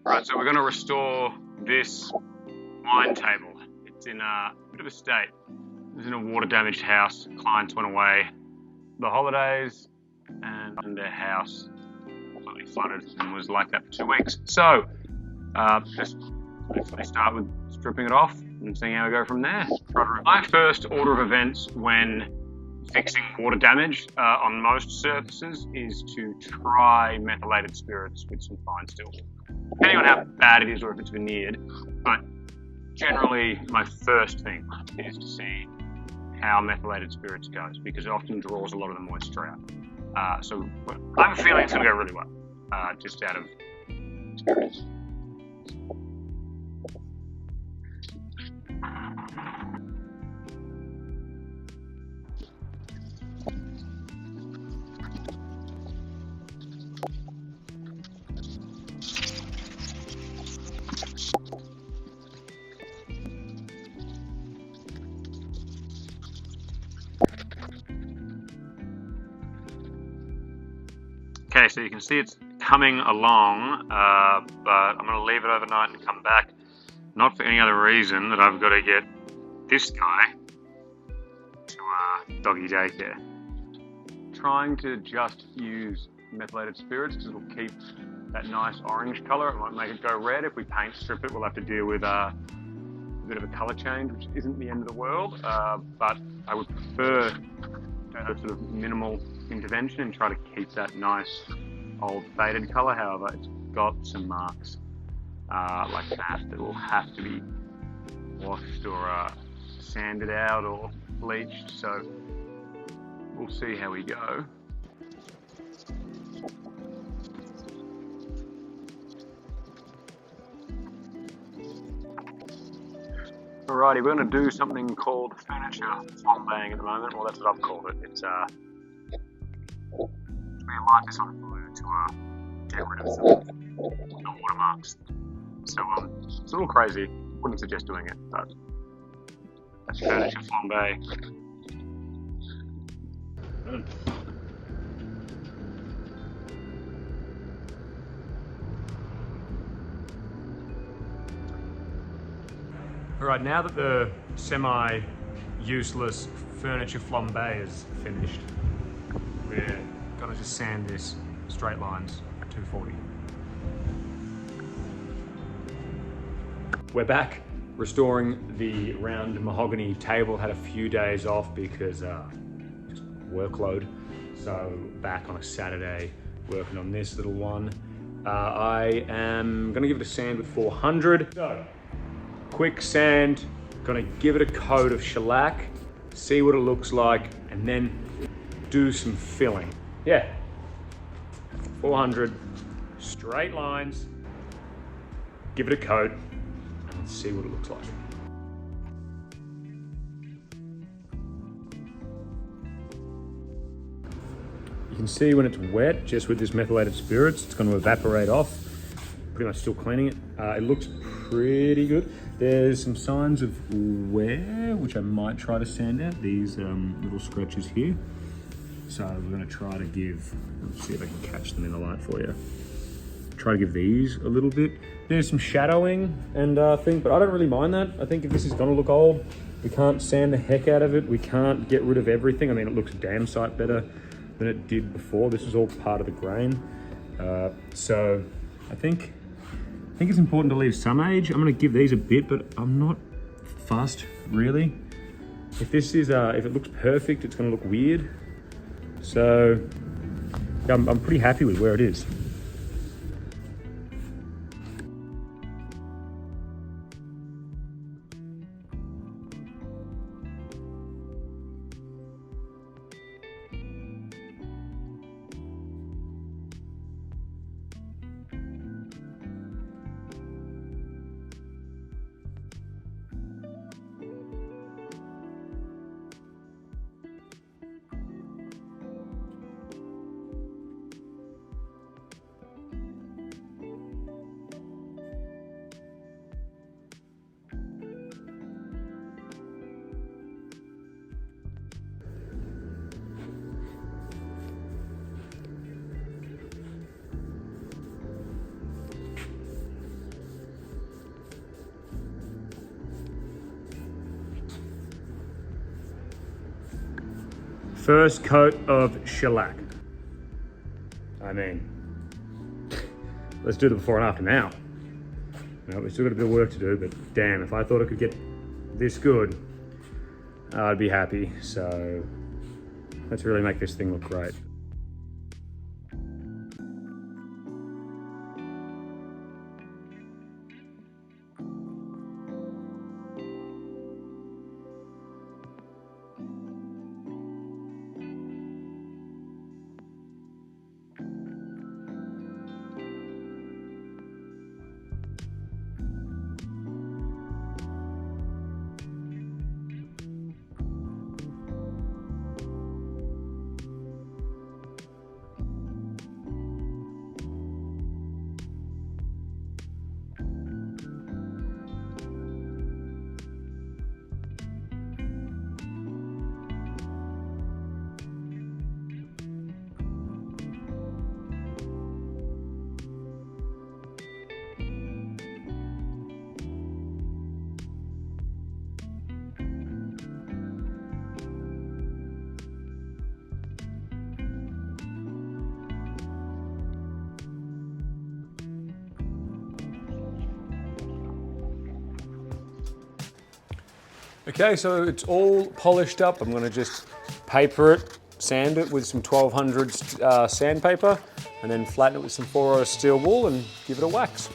Right, so we're going to restore this wine table. It's in a bit of a state. It was in a water-damaged house. Clients went away the holidays, and their house completely flooded and was like that for 2 weeks. So, just basically start with stripping it off and seeing how we go from there. My first order of events when fixing water damage on most surfaces is to try methylated spirits with some fine stills. Depending on how bad it is or if it's veneered, but generally my first thing is to see how methylated spirits goes, because it often draws a lot of the moisture out. So I have a feeling it's going to go really well, just out of experience. Okay, so you can see it's coming along, but I'm going to leave it overnight and come back, not for any other reason that I've got to get this guy to doggy daycare. Trying to just use methylated spirits because it'll keep that nice orange colour. It might make it go red. If we paint strip it, we'll have to deal with a bit of a colour change, which isn't the end of the world, but I would prefer a sort of minimal intervention and try to keep that nice old faded colour. However, it's got some marks like that will have to be washed or sanded out or bleached, so we'll see how we go. Alrighty, we're going to do something called furniture flambeing at the moment. Well, that's what I've called it. It's we light this on fire to get rid of some watermarks. So it's a little crazy. Wouldn't suggest doing it, but that's furniture flambe. Alright, now that the semi-useless furniture flambe is finished, we're gonna just sand this straight lines at 240. We're back restoring the round mahogany table. Had a few days off because just workload. So back on a Saturday working on this little one. I am gonna give it a sand with 400. So, quick sand, gonna give it a coat of shellac, see what it looks like, and then do some filling. Yeah, 400, straight lines, give it a coat, and see what it looks like. You can see when it's wet, just with this methylated spirits, it's gonna evaporate off. Pretty much still cleaning it. It looks pretty good. There's some signs of wear, which I might try to sand out, these little scratches here. So we're gonna try to give, let's see if I can catch them in the light for you. Try to give these a little bit. There's some shadowing and thing, but I don't really mind that. I think if this is gonna look old, we can't sand the heck out of it. We can't get rid of everything. I mean, it looks damn sight better than it did before. This is all part of the grain. So I think it's important to leave some age. I'm gonna give these a bit, but I'm not fussed, really. If this is, if it looks perfect, it's gonna look weird. So yeah, I'm pretty happy with where it is. first coat of shellac. I mean, let's do the before and after now. No, we've still got a bit of work to do, but damn, if I thought it could get this good, I'd be happy. So let's really make this thing look great. Okay, so it's all polished up. I'm gonna just paper it, sand it with some 1200 sandpaper, and then flatten it with some 4-0 steel wool and give it a wax.